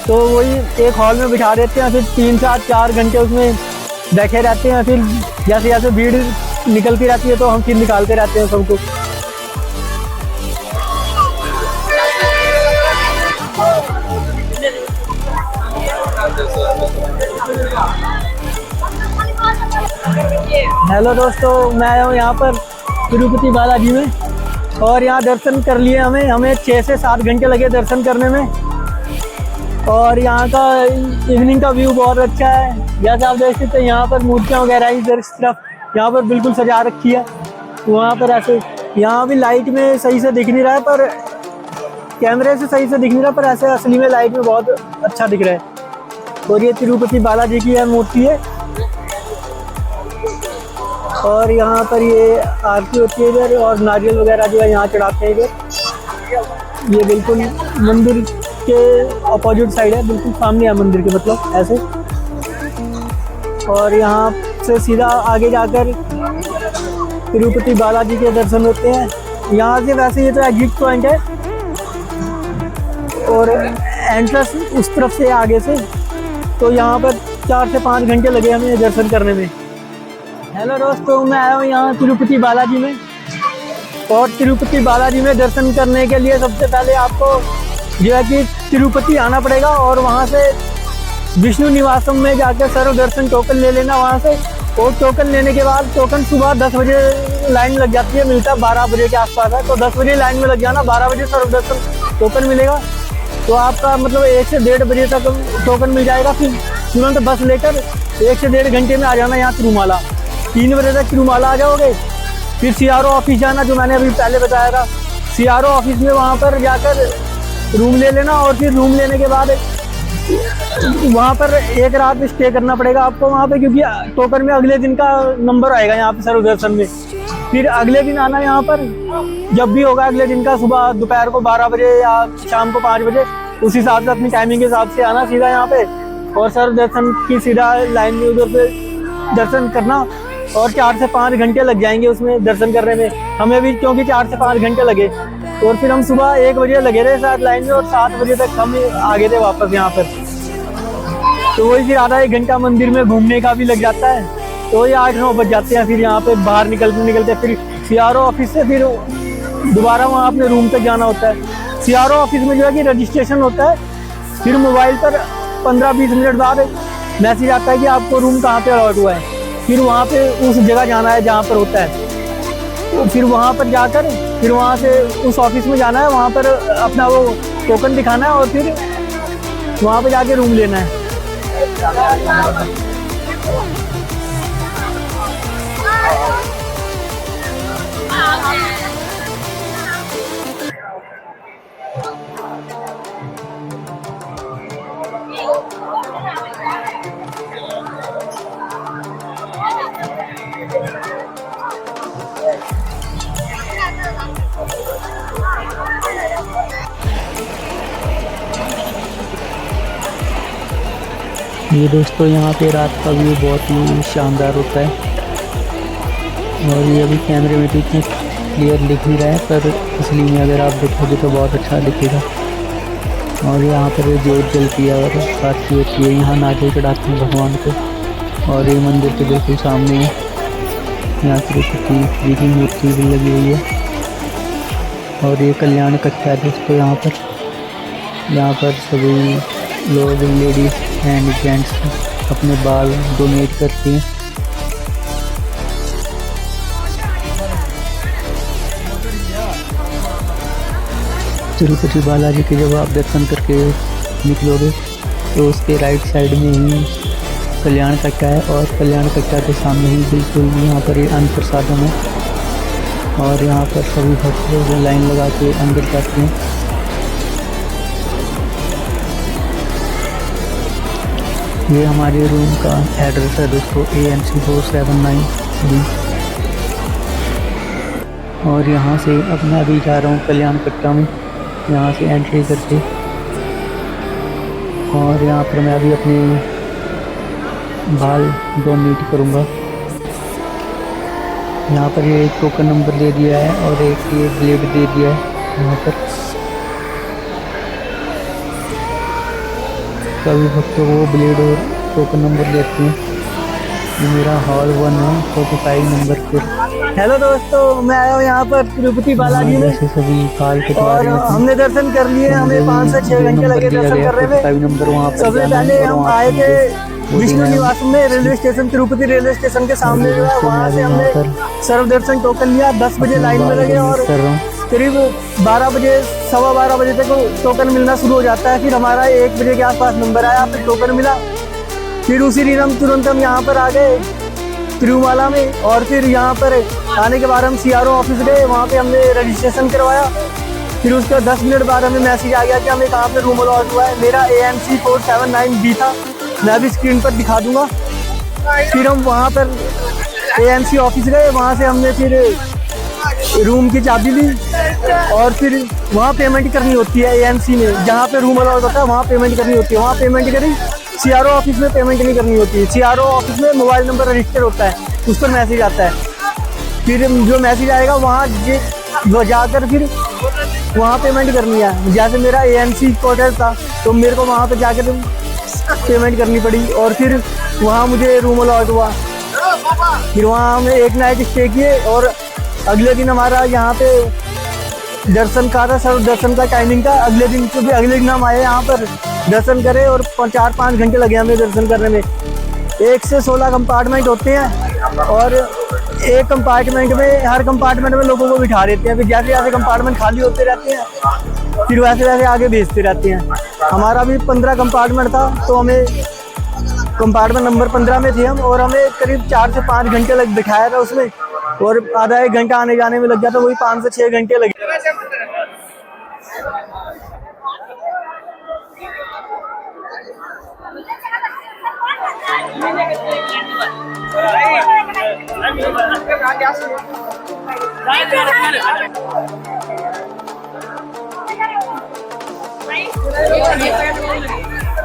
तो वही एक हॉल में बिठा देते हैं, फिर 3 से 4 घंटे उसमें बैठे रहते हैं। फिर जैसे जैसे भीड़ निकलती रहती है तो हम फिर निकालते रहते हैं सबको। हेलो दोस्तों, मैं आया हूँ यहाँ पर तिरुपति बालाजी में, और यहाँ दर्शन कर लिए हमें 6 से 7 घंटे लगे दर्शन करने में। और यहाँ का इवनिंग का व्यू बहुत अच्छा है। जैसे आप देख सकते हैं यहाँ पर मूर्तियाँ वगैरह इधर इस तरफ यहाँ पर बिल्कुल सजा रखी है। वहाँ पर ऐसे यहाँ भी लाइट में सही से दिख नहीं रहा है, पर कैमरे से सही से दिख नहीं रहा, पर ऐसे असली में लाइट में बहुत अच्छा दिख रहा है। और ये तिरुपति बालाजी की है मूर्ति है, और यहाँ पर ये आरती होती है इधर, और नारियल वगैरह जो है यहाँ चढ़ाते हैं इधर। ये बिल्कुल मंदिर के अपोजिट साइड है, बिल्कुल सामने है मंदिर के, मतलब ऐसे। और यहाँ से सीधा आगे जाकर तिरुपति बालाजी के दर्शन होते हैं। यहाँ से वैसे ये तो एग्जिट पॉइंट है और एंट्रेंस उस तरफ से आगे से, तो यहाँ पर 4 से 5 घंटे लगे हमें दर्शन करने में। हेलो दोस्तों, मैं आया हूँ यहाँ तिरुपति बालाजी में, और तिरुपति बालाजी में दर्शन करने के लिए सबसे पहले आपको जो है कि तिरुपति आना पड़ेगा, और वहाँ से विष्णु निवासम में जाकर सर्व दर्शन टोकन ले लेना वहाँ से। और टोकन लेने के बाद टोकन सुबह 10 बजे लाइन लग जाती है, मिलता 12 बजे के आसपास है, तो 10 बजे लाइन में लग जाना, 12 बजे सर्व दर्शन टोकन मिलेगा। तो आपका मतलब 1 से 1.5 बजे तक टोकन मिल जाएगा। फिर तुरंत बस लेकर 1 से 1.5 घंटे में आ जाना यहाँ तिरुमाला। 3 बजे तक तिरुमाला आ जाओगे। फिर CRO ऑफिस जाना, जो मैंने अभी पहले बताया था, CRO ऑफिस में वहाँ पर जाकर रूम ले लेना, और फिर रूम लेने के बाद वहाँ पर 1 रात स्टे करना पड़ेगा आपको वहाँ पे, क्योंकि टोकन में अगले दिन का नंबर आएगा यहाँ पे सर्व दर्शन में। फिर अगले दिन आना यहाँ पर, जब भी होगा अगले दिन का, सुबह दोपहर को 12 बजे या शाम को 5 बजे, उस हिसाब से अपनी टाइमिंग के हिसाब से आना सीधा यहाँ पे, और सर्व दर्शन की सीधा लाइन में उधर पे दर्शन करना। और 4 से 5 घंटे लग जाएंगे उसमें दर्शन करने में हमें भी, क्योंकि 4 से 5 घंटे लगे। और फिर हम सुबह 1 बजे लगे रहे साथ लाइन में और 7 बजे तक हम आ गए थे वापस यहाँ पर। तो वही फिर आधा 1 घंटा मंदिर में घूमने का भी लग जाता है, तो ये 8-9 बज जाते हैं। फिर यहाँ पे बाहर निकलते फिर CRO ऑफिस से फिर दोबारा वहाँ अपने रूम तक जाना होता है। CRO ऑफिस में जो है कि रजिस्ट्रेशन होता है, फिर मोबाइल पर 15-20 मिनट बाद मैसेज आता है कि आपको रूम कहाँ पे अलॉट हुआ है। फिर वहाँ पे उस जगह जाना है जहाँ पर होता है, तो फिर वहाँ पर जाकर फिर वहाँ से उस ऑफिस में जाना है, वहाँ पर अपना वो टोकन दिखाना है और फिर वहाँ पे जाके रूम लेना है। ये दोस्तों यहाँ पे रात का व्यू बहुत ही शानदार होता है, और ये अभी कैमरे में तो इतने क्लियर दिख नहीं रहा है, पर असली में अगर आप देखोगे तो बहुत अच्छा दिखेगा। और यहाँ पर जोत जलती है और आरती होती है, यहाँ नारियल चढ़ाते हैं भगवान को। और ये मंदिर के बिल्कुल सामने यहाँ तिरुपति जी की मूर्ति भी लगी हुई है। और ये कल्याण कट्टा है दोस्तों, यहाँ पर सभी लोग लेडीज़ एंड जेंट्स अपने बाल डोनेट करती हैं। तिरुपति बालाजी के जब आप दर्शन करके निकलोगे तो उसके राइट साइड में ही कल्याण कट्टा है, और कल्याण कट्टा के सामने ही बिल्कुल यहाँ पर ये अन्न प्रसादम है। और यहाँ पर सभी भक्त लोग लाइन लगा के अंदर जाते हैं। ये हमारे रूम का एड्रेस है दोस्तों, ANC 479B। और यहाँ से अब मैं अभी जा रहा हूँ कल्याण कट्टा में, यहाँ से एंट्री करके। और यहाँ पर मैं अभी अपने बाल डोनेट करूँगा। यहाँ पर ये एक टोकन नंबर दे दिया है और एक ये ब्लेड दे दिया है। यहाँ पर सभी भक्तों को ब्लेड और टोकन नंबर लेते हैं। ये मेरा हॉल 1 है, 45 नंबर पर। हेलो दोस्तों, मैं आया हूँ यहाँ पर तिरुपति बालाजी में, से सभी बाल कटवा और रहे हैं। हमने दर्शन कर लिए। हमें 5 से 6 घंटे लगे दर्शन करने में। 45 नंबर वहाँ पर सबसे पहले हम आए थे विष्णु निवास में, railway station, Tirupati railway station के सामने जो है, वहाँ से हमने सर्व दर्शन टोकन लिया। 10 बजे लाइन में लगे और करीब 12 बजे, 12:15 बजे तक टोकन मिलना शुरू हो जाता है। फिर हमारा 1 बजे के आसपास नंबर आया, फिर टोकन मिला। फिर उसी दिन हम तुरंत यहाँ पर आ गए तिरुमाला में। और फिर यहाँ पर आने के बाद हम CRO ऑफिस गए, वहाँ पे हमने रजिस्ट्रेशन करवाया। फिर उसके 10 मिनट बाद हमें मैसेज आ गया कि हमें कहाँ पे रूम अलॉट हुआ है। मेरा ANC 479B था, मैं अभी स्क्रीन पर दिखा दूंगा। फिर हम वहाँ पर ANC ऑफिस गए, वहाँ से हमने फिर रूम की चाबी ली और फिर वहाँ पेमेंट करनी होती है। ANC में जहाँ पे रूम अलॉट होता है वहाँ पेमेंट करनी होती है, वहाँ पेमेंट करी। CRO ऑफिस में पेमेंट नहीं करनी होती है। CRO ऑफिस में मोबाइल नंबर रजिस्टर होता है, उस पर मैसेज आता है। फिर जो मैसेज आएगा वहाँ जाकर फिर वहाँ पेमेंट करनी है। जैसे मेरा ANC कोटेज था तो मेरे को वहाँ पे जाकर पेमेंट करनी पड़ी और फिर वहाँ मुझे रूम अलॉट हुआ। फिर वहाँ हमने एक नाइट स्टे किए और अगले दिन हमारा यहाँ पे दर्शन का था, सर्व दर्शन का टाइमिंग था अगले दिन, क्योंकि अगले दिन हम आए यहाँ पर दर्शन करे और 4-5 घंटे लगे हमें दर्शन करने में। 1 से 16 कंपार्टमेंट होते हैं और एक कंपार्टमेंट में, हर कंपार्टमेंट में लोगों को बिठा देते हैं। फिर जैसे जैसे कंपार्टमेंट खाली होते रहते हैं फिर वैसे वैसे आगे भेजते रहते हैं। हमारा भी 15 कंपार्टमेंट था, तो हमें कंपार्टमेंट नंबर 15 में थे हम, और हमें करीब 4 से 5 घंटे लग बिठाया था उसमें, और आधा 1 घंटा आने जाने में लग गया था, वही 5 से 6 घंटे लगे।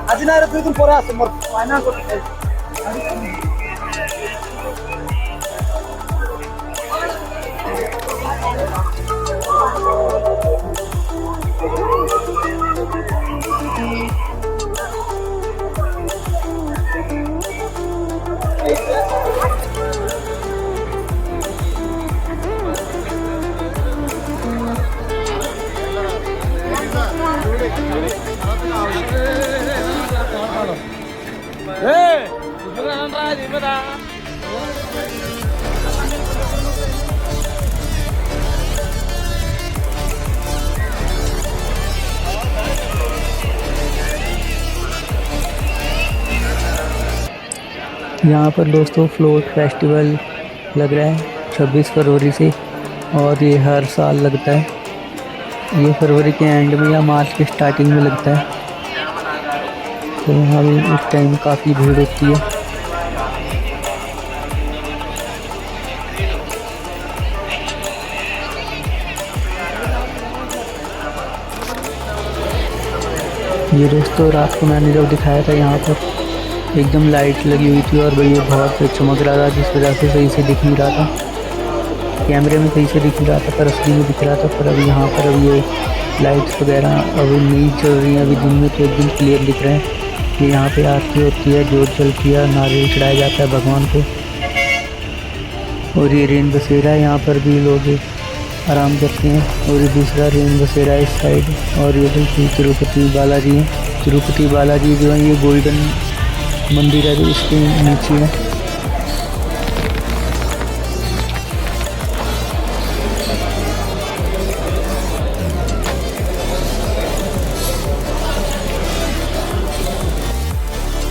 आज ना तुम पोरा समोर फायना यहाँ पर दोस्तों फ्लोट फेस्टिवल लग रहा है 26 फरवरी से, और ये हर साल लगता है। ये फरवरी के एंड में या मार्च के स्टार्टिंग में लगता है। तो यहाँ भी इस टाइम काफ़ी भीड़ होती है। ये दोस्तों रात को मैंने जब दिखाया था, यहाँ पर एकदम लाइट लगी हुई थी और ये बहुत चमक रहा था, जिस वजह से सही से दिख नहीं रहा था। कैमरे में सही से दिख नहीं रहा था, पर असली में दिख रहा था। पर अभी यहाँ पर अभी ये लाइट्स वगैरह अभी नहीं चल रही हैं। अभी दिन में तो एकदम क्लियर दिख रहे हैं। ये यहाँ पे आरती होती है, जोत जलती है, नारियल चढ़ाया जाता है भगवान को। और ये रेन बसेरा है, यहाँ पर भी लोग आराम करते हैं। और ये दूसरा रेन बसेरा है इस साइड। और ये देखिए तिरुपति बालाजी है। तिरुपति बालाजी जो है ये गोल्डन मंदिर है जो इसके नीचे है।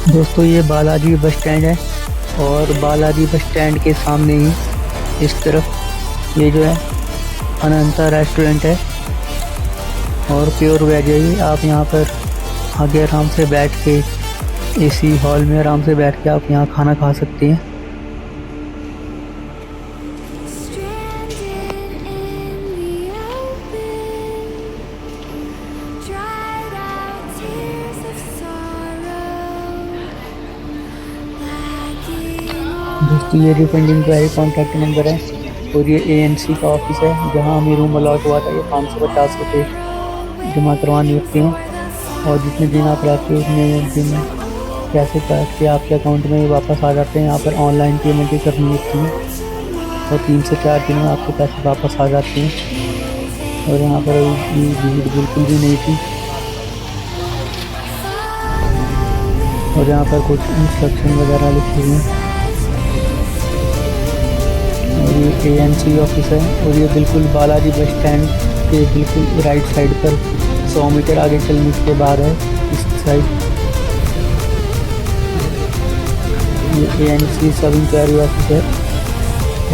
दोस्तों ये बालाजी बस स्टैंड है, और बालाजी बस स्टैंड के सामने ही इस तरफ ये जो है अनंता रेस्टोरेंट है, और प्योर वेज है ये। आप यहाँ पर आगे आराम से बैठ के एसी हॉल में आराम से बैठ के आप यहाँ खाना खा सकते हैं। दोस्तों ये रिफंड इंक्वायरी कॉन्टैक्ट नंबर है, और ये ANC का ऑफिस है जहाँ हमें रूम अलॉट हुआ था। ये 550 रुपये जमा करवाने होते हैं, और जितने दिन आप रहते हो उतने दिन पैसे काट के आपके अकाउंट में वापस आ जाते हैं। यहाँ पर ऑनलाइन पेमेंट ही करनी होती है, और 3 से 4 दिन में आपके पैसे वापस आ जाते हैं। और यहाँ पर भीड़ बिल्कुल भी नहीं थी। और यहाँ पर कुछ इंस्ट्रक्शन वगैरह लिखे हुए हैं। और ये ANC ऑफिस है, और ये बिल्कुल बालाजी बस स्टैंड के बिल्कुल राइट साइड पर 100 मीटर आगे चलने के बाद है इस साइड। ये ANC सब इंक्वायरी ऑफिस है,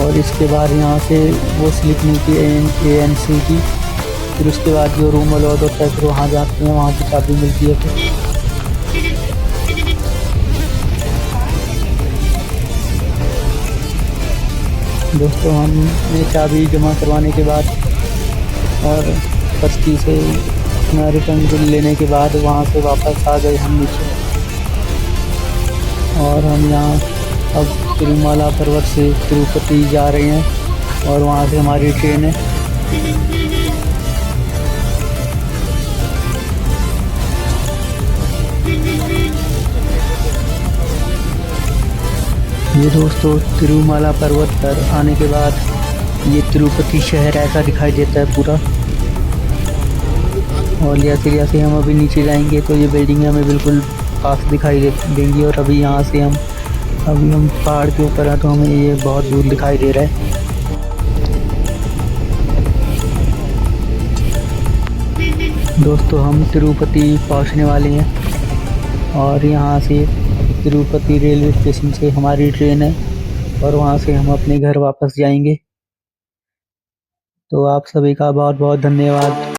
और इसके बाद यहाँ से वो स्लिप मिलती है ANC की। फिर उसके बाद जो रूम अलॉट होता है फिर वहाँ जाते हैं, वहाँ की चाबी मिलती है। फिर दोस्तों हमने चाबी जमा करवाने के बाद और पर्ची से अपना रिटर्न बिल लेने के बाद वहाँ से वापस आ गए हम नीचे। और हम यहाँ अब तिरुमाला पर्वत से तिरुपति जा रहे हैं, और वहाँ से हमारी ट्रेन है। ये दोस्तों तिरुमाला पर्वत पर आने के बाद ये तिरुपति शहर ऐसा दिखाई देता है पूरा। और जैसे जैसे हम अभी नीचे जाएंगे तो ये बिल्डिंग हमें बिल्कुल पास दिखाई देंगी। और अभी यहाँ से हम पहाड़ के ऊपर हैं, तो हमें ये बहुत दूर दिखाई दे रहा है। दोस्तों हम तिरुपति पहुँचने वाले हैं, और यहाँ से तिरुपति रेलवे स्टेशन से हमारी ट्रेन है, और वहाँ से हम अपने घर वापस जाएंगे। तो आप सभी का बहुत बहुत धन्यवाद।